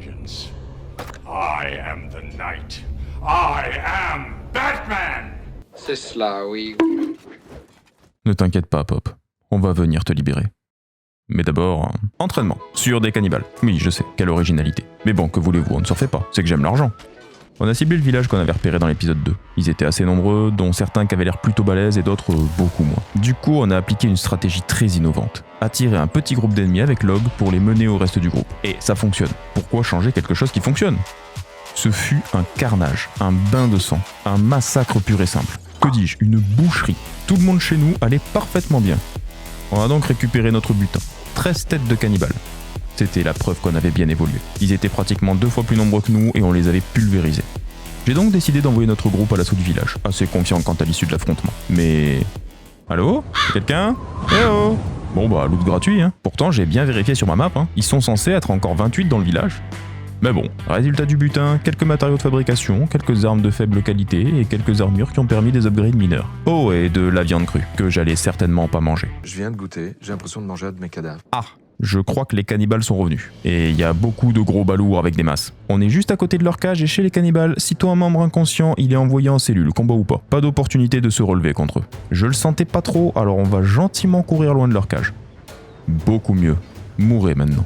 vengeance. I am the Knight. I am Batman! C'est cela, oui. Ne t'inquiète pas, Pop. On va venir te libérer. Mais d'abord, entraînement. Sur des cannibales. Oui, je sais, quelle originalité. Mais bon, que voulez-vous, on ne s'en fait pas. C'est que j'aime l'argent. On a ciblé le village qu'on avait repéré dans l'épisode 2. Ils étaient assez nombreux, dont certains qui avaient l'air plutôt balèzes et d'autres beaucoup moins. Du coup, on a appliqué une stratégie très innovante. Attirer un petit groupe d'ennemis avec Log pour les mener au reste du groupe. Et ça fonctionne. Pourquoi changer quelque chose qui fonctionne ? Ce fut un carnage, un bain de sang, un massacre pur et simple. Que dis-je, une boucherie. Tout le monde chez nous allait parfaitement bien. On a donc récupéré notre butin. 13 têtes de cannibales. C'était la preuve qu'on avait bien évolué. Ils étaient pratiquement 2 fois plus nombreux que nous et on les avait pulvérisés. J'ai donc décidé d'envoyer notre groupe à l'assaut du village, assez confiant quant à l'issue de l'affrontement. Mais... Allô ? Quelqu'un ? Eh oh ! Bon bah, loot gratuit, hein. Pourtant, j'ai bien vérifié sur ma map, hein. Ils sont censés être encore 28 dans le village. Mais bon, résultat du butin, quelques matériaux de fabrication, quelques armes de faible qualité et quelques armures qui ont permis des upgrades mineurs. Oh, et de la viande crue, que j'allais certainement pas manger. Je viens de goûter, j'ai l'impression de manger un de mes cadavres. Ah, je crois que les cannibales sont revenus. Et il y a beaucoup de gros balourds avec des masses. On est juste à côté de leur cage et chez les cannibales, sitôt un membre inconscient, il est envoyé en cellule, combat ou pas. Pas d'opportunité de se relever contre eux. Je le sentais pas trop, alors on va gentiment courir loin de leur cage. Beaucoup mieux. Mourez maintenant.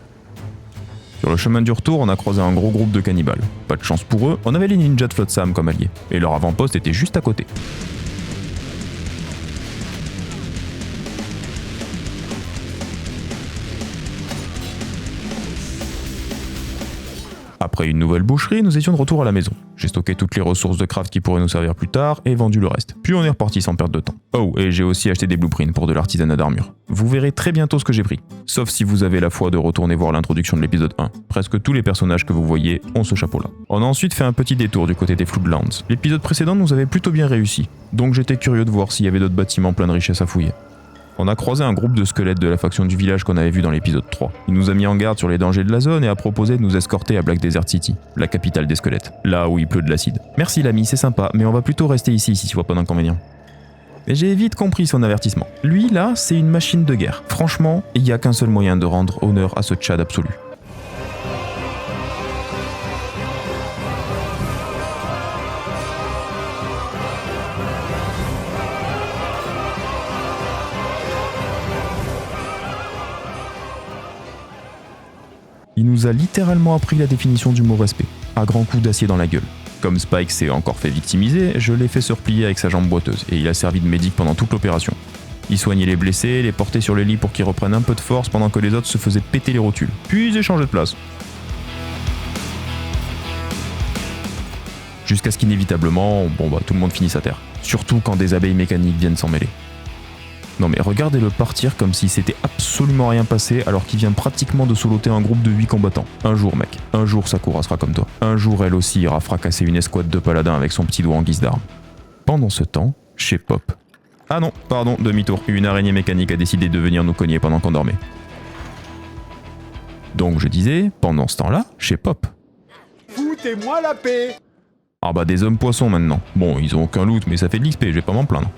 Sur le chemin du retour, on a croisé un gros groupe de cannibales. Pas de chance pour eux, on avait les ninjas de Flotsam comme alliés. Et leur avant-poste était juste à côté. Après une nouvelle boucherie, nous étions de retour à la maison. J'ai stocké toutes les ressources de craft qui pourraient nous servir plus tard et vendu le reste. Puis on est reparti sans perdre de temps. Oh, et j'ai aussi acheté des blueprints pour de l'artisanat d'armure. Vous verrez très bientôt ce que j'ai pris. Sauf si vous avez la foi de retourner voir l'introduction de l'épisode 1. Presque tous les personnages que vous voyez ont ce chapeau-là. On a ensuite fait un petit détour du côté des Floodlands. L'épisode précédent nous avait plutôt bien réussi. Donc j'étais curieux de voir s'il y avait d'autres bâtiments pleins de richesses à fouiller. On a croisé un groupe de squelettes de la faction du village qu'on avait vu dans l'épisode 3. Il nous a mis en garde sur les dangers de la zone et a proposé de nous escorter à Black Desert City, la capitale des squelettes, là où il pleut de l'acide. Merci l'ami, c'est sympa, mais on va plutôt rester ici si tu vois pas d'inconvénient. Et j'ai vite compris son avertissement. Lui, là, c'est une machine de guerre. Franchement, il n'y a qu'un seul moyen de rendre honneur à ce Tchad absolu. Il nous a littéralement appris la définition du mot respect, à grands coups d'acier dans la gueule. Comme Spike s'est encore fait victimiser, je l'ai fait se replier avec sa jambe boiteuse, et il a servi de médic pendant toute l'opération. Il soignait les blessés, les portait sur le lit pour qu'ils reprennent un peu de force pendant que les autres se faisaient péter les rotules. Puis ils échangeaient de place. Jusqu'à ce qu'inévitablement, tout le monde finisse à terre. Surtout quand des abeilles mécaniques viennent s'en mêler. Non mais regardez-le partir comme si c'était absolument rien passé alors qu'il vient pratiquement de soloter un groupe de 8 combattants. Un jour mec, un jour Sakura sera comme toi. Un jour elle aussi ira fracasser une escouade de paladins avec son petit doigt en guise d'arme. Pendant ce temps, chez Pop. Ah non, pardon, demi-tour. Une araignée mécanique a décidé de venir nous cogner pendant qu'on dormait. Donc je disais, pendant ce temps-là, chez Pop. Foutez-moi la paix! Ah bah des hommes poissons maintenant. Bon, ils ont aucun loot mais ça fait de l'XP, je vais pas m'en plaindre.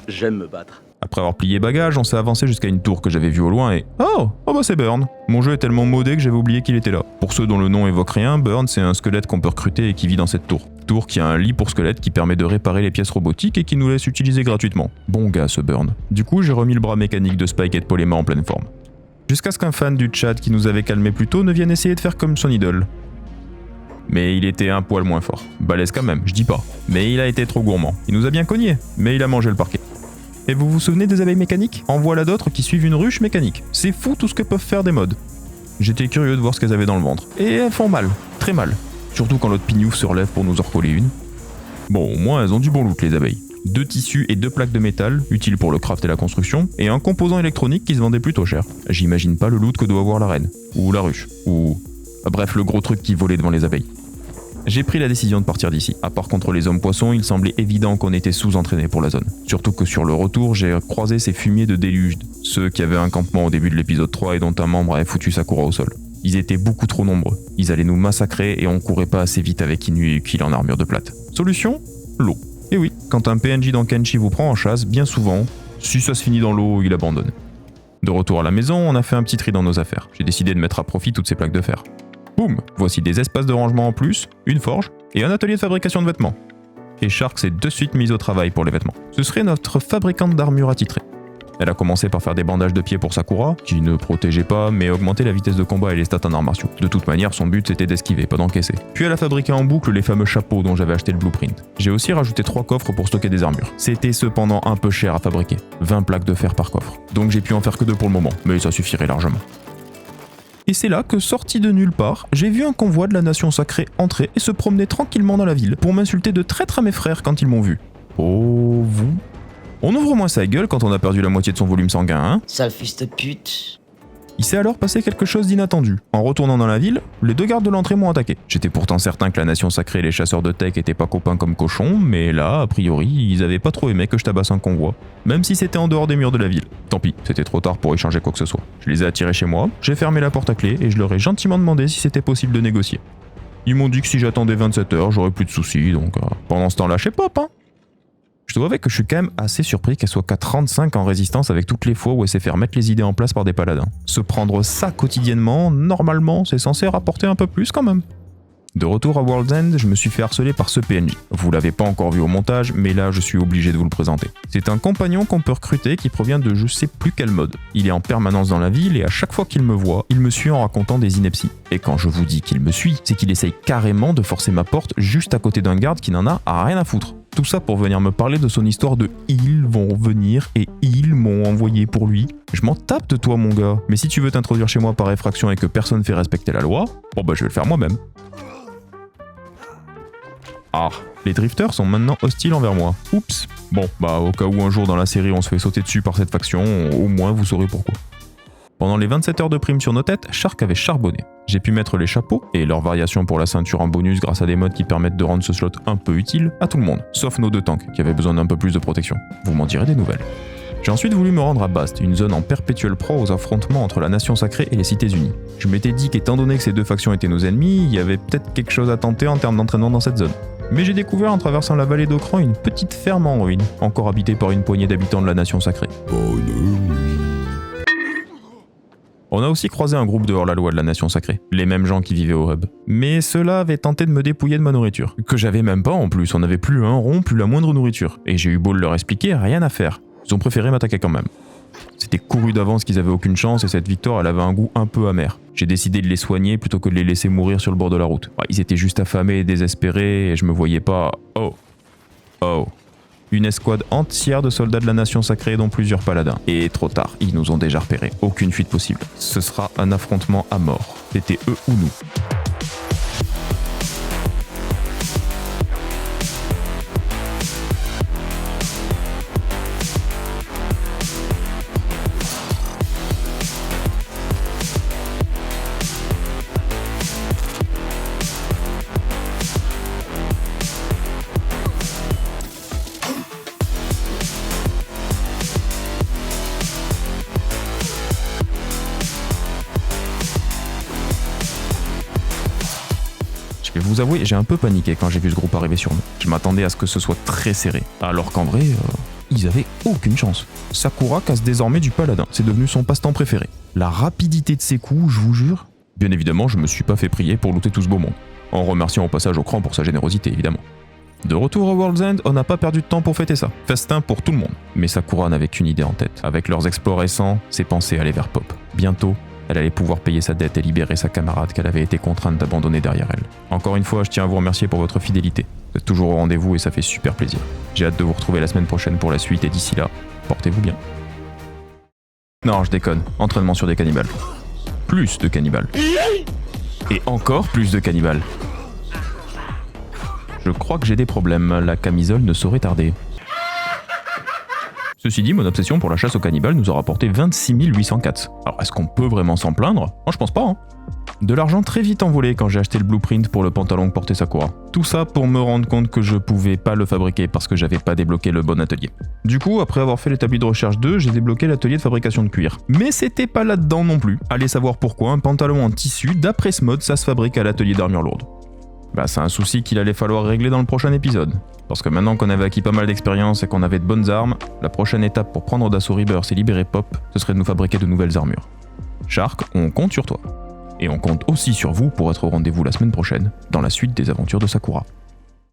J'aime me battre. Après avoir plié bagages, on s'est avancé jusqu'à une tour que j'avais vue au loin et... Oh bah c'est Burn. Mon jeu est tellement modé que j'avais oublié qu'il était là. Pour ceux dont le nom évoque rien, Burn c'est un squelette qu'on peut recruter et qui vit dans cette tour. Tour qui a un lit pour squelette qui permet de réparer les pièces robotiques et qui nous laisse utiliser gratuitement. Bon gars ce Burn. Du coup j'ai remis le bras mécanique de Spike et de Poléma en pleine forme. Jusqu'à ce qu'un fan du chat qui nous avait calmé plus tôt ne vienne essayer de faire comme son idole. Mais il était un poil moins fort. Balèze quand même, je dis pas. Mais il a été trop gourmand. Il nous a bien cogné, mais il a mangé le parquet. Et vous vous souvenez des abeilles mécaniques ? En voilà d'autres qui suivent une ruche mécanique. C'est fou tout ce que peuvent faire des mods. J'étais curieux de voir ce qu'elles avaient dans le ventre. Et elles font mal, très mal. Surtout quand l'autre pignouf se relève pour nous en recoller une. Bon, au moins elles ont du bon loot les abeilles. 2 tissus et 2 plaques de métal, utiles pour le craft et la construction, et un composant électronique qui se vendait plutôt cher. J'imagine pas le loot que doit avoir la reine, ou la ruche, ou... Bref, le gros truc qui volait devant les abeilles. J'ai pris la décision de partir d'ici. À part contre les hommes poissons, il semblait évident qu'on était sous-entraîné pour la zone. Surtout que sur le retour, j'ai croisé ces fumiers de déluge, ceux qui avaient un campement au début de l'épisode 3 et dont un membre avait foutu Sakura au sol. Ils étaient beaucoup trop nombreux. Ils allaient nous massacrer et on courait pas assez vite avec Inu et Ukil en armure de plate. Solution ? L'eau. Et oui, quand un PNJ dans Kenshi vous prend en chasse, bien souvent, si ça se finit dans l'eau, il abandonne. De retour à la maison, on a fait un petit tri dans nos affaires. J'ai décidé de mettre à profit toutes ces plaques de fer. Boum, voici des espaces de rangement en plus, une forge et un atelier de fabrication de vêtements. Et Shark s'est de suite mise au travail pour les vêtements. Ce serait notre fabricante d'armure attitrée. Elle a commencé par faire des bandages de pied pour Sakura, qui ne protégeait pas mais augmentait la vitesse de combat et les stats en arts martiaux. De toute manière, son but c'était d'esquiver, pas d'encaisser. Puis elle a fabriqué en boucle les fameux chapeaux dont j'avais acheté le blueprint. J'ai aussi rajouté 3 coffres pour stocker des armures. C'était cependant un peu cher à fabriquer, 20 plaques de fer par coffre. Donc j'ai pu en faire que 2 pour le moment, mais ça suffirait largement. Et c'est là que, sorti de nulle part, j'ai vu un convoi de la Nation Sacrée entrer et se promener tranquillement dans la ville pour m'insulter de traître à mes frères quand ils m'ont vu. Oh, vous? On ouvre moins sa gueule quand on a perdu la moitié de son volume sanguin, hein? Sale fils de pute. Il s'est alors passé quelque chose d'inattendu. En retournant dans la ville, les 2 gardes de l'entrée m'ont attaqué. J'étais pourtant certain que la Nation Sacrée et les chasseurs de tech étaient pas copains comme cochons, mais là, a priori, ils avaient pas trop aimé que je tabasse un convoi. Même si c'était en dehors des murs de la ville. Tant pis, c'était trop tard pour échanger quoi que ce soit. Je les ai attirés chez moi, j'ai fermé la porte à clé et je leur ai gentiment demandé si c'était possible de négocier. Ils m'ont dit que si j'attendais 27 heures, j'aurais plus de soucis, donc pendant ce temps-là, je sais pas, hein. Je dois avouer que je suis quand même assez surpris qu'elle soit qu'à 35 en résistance avec toutes les fois où elle s'est fait remettre les idées en place par des paladins. Se prendre ça quotidiennement, normalement, c'est censé rapporter un peu plus quand même. De retour à World's End, je me suis fait harceler par ce PNJ. Vous l'avez pas encore vu au montage, mais là je suis obligé de vous le présenter. C'est un compagnon qu'on peut recruter qui provient de je sais plus quel mode. Il est en permanence dans la ville et à chaque fois qu'il me voit, il me suit en racontant des inepties. Et quand je vous dis qu'il me suit, c'est qu'il essaye carrément de forcer ma porte juste à côté d'un garde qui n'en a rien à foutre. Tout ça pour venir me parler de son histoire de « ils vont venir et ils m'ont envoyé pour lui ». Je m'en tape de toi mon gars, mais si tu veux t'introduire chez moi par effraction et que personne fait respecter la loi, bon bah je vais le faire moi-même. Ah, les drifters sont maintenant hostiles envers moi. Oups. Bon, bah au cas où un jour dans la série on se fait sauter dessus par cette faction, au moins vous saurez pourquoi. Pendant les 27 heures de prime sur nos têtes, Shark avait charbonné. J'ai pu mettre les chapeaux et leurs variations pour la ceinture en bonus grâce à des modes qui permettent de rendre ce slot un peu utile à tout le monde, sauf nos 2 tanks qui avaient besoin d'un peu plus de protection. Vous m'en direz des nouvelles. J'ai ensuite voulu me rendre à Bast, une zone en perpétuelle proie aux affrontements entre la Nation Sacrée et les Cités Unies. Je m'étais dit qu'étant donné que ces 2 factions étaient nos ennemis, il y avait peut-être quelque chose à tenter en termes d'entraînement dans cette zone. Mais j'ai découvert en traversant la vallée d'Okran une petite ferme en ruine, encore habitée par une poignée d'habitants de la Nation Sacrée. On a aussi croisé un groupe de hors-la-loi de la Nation Sacrée, les mêmes gens qui vivaient au hub. Mais ceux-là avaient tenté de me dépouiller de ma nourriture, que j'avais même pas en plus, on n'avait plus un rond, plus la moindre nourriture. Et j'ai eu beau leur expliquer, rien à faire. Ils ont préféré m'attaquer quand même. C'était couru d'avance qu'ils avaient aucune chance et cette victoire elle avait un goût un peu amer. J'ai décidé de les soigner plutôt que de les laisser mourir sur le bord de la route. Ils étaient juste affamés et désespérés et je me voyais pas... Oh. Une escouade entière de soldats de la Nation Sacrée dont plusieurs paladins. Et trop tard, ils nous ont déjà repérés. Aucune fuite possible. Ce sera un affrontement à mort. C'était eux ou nous. Je vais vous avouer, j'ai un peu paniqué quand j'ai vu ce groupe arriver sur nous. Je m'attendais à ce que ce soit très serré, alors qu'en vrai, ils avaient aucune chance. Sakura casse désormais du paladin, c'est devenu son passe-temps préféré. La rapidité de ses coups, je vous jure. Bien évidemment, je me suis pas fait prier pour looter tout ce beau monde, en remerciant au passage Okran pour sa générosité évidemment. De retour à World's End, on n'a pas perdu de temps pour fêter ça. Festin pour tout le monde. Mais Sakura n'avait qu'une idée en tête. Avec leurs exploits récents, ses pensées allaient vers Pop. Bientôt, elle allait pouvoir payer sa dette et libérer sa camarade qu'elle avait été contrainte d'abandonner derrière elle. Encore une fois, je tiens à vous remercier pour votre fidélité. Vous êtes toujours au rendez-vous et ça fait super plaisir. J'ai hâte de vous retrouver la semaine prochaine pour la suite et d'ici là, portez-vous bien. Non, je déconne. Entraînement sur des cannibales. Plus de cannibales. Et encore plus de cannibales. Je crois que j'ai des problèmes. La camisole ne saurait tarder. Ceci dit, mon obsession pour la chasse aux cannibales nous a rapporté 26 804. Alors est-ce qu'on peut vraiment s'en plaindre? Moi je pense pas, hein. De l'argent très vite envolé quand j'ai acheté le blueprint pour le pantalon que portait Sakura. Tout ça pour me rendre compte que je pouvais pas le fabriquer parce que j'avais pas débloqué le bon atelier. Du coup, après avoir fait l'établi de recherche 2, j'ai débloqué l'atelier de fabrication de cuir. Mais c'était pas là-dedans non plus. Allez savoir pourquoi un pantalon en tissu, d'après ce mode, ça se fabrique à l'atelier d'armure lourde. Bah c'est un souci qu'il allait falloir régler dans le prochain épisode. Parce que maintenant qu'on avait acquis pas mal d'expérience et qu'on avait de bonnes armes, la prochaine étape pour prendre d'assaut Rebirth et libérer Pop, ce serait de nous fabriquer de nouvelles armures. Shark, on compte sur toi. Et on compte aussi sur vous pour être au rendez-vous la semaine prochaine, dans la suite des aventures de Sakura.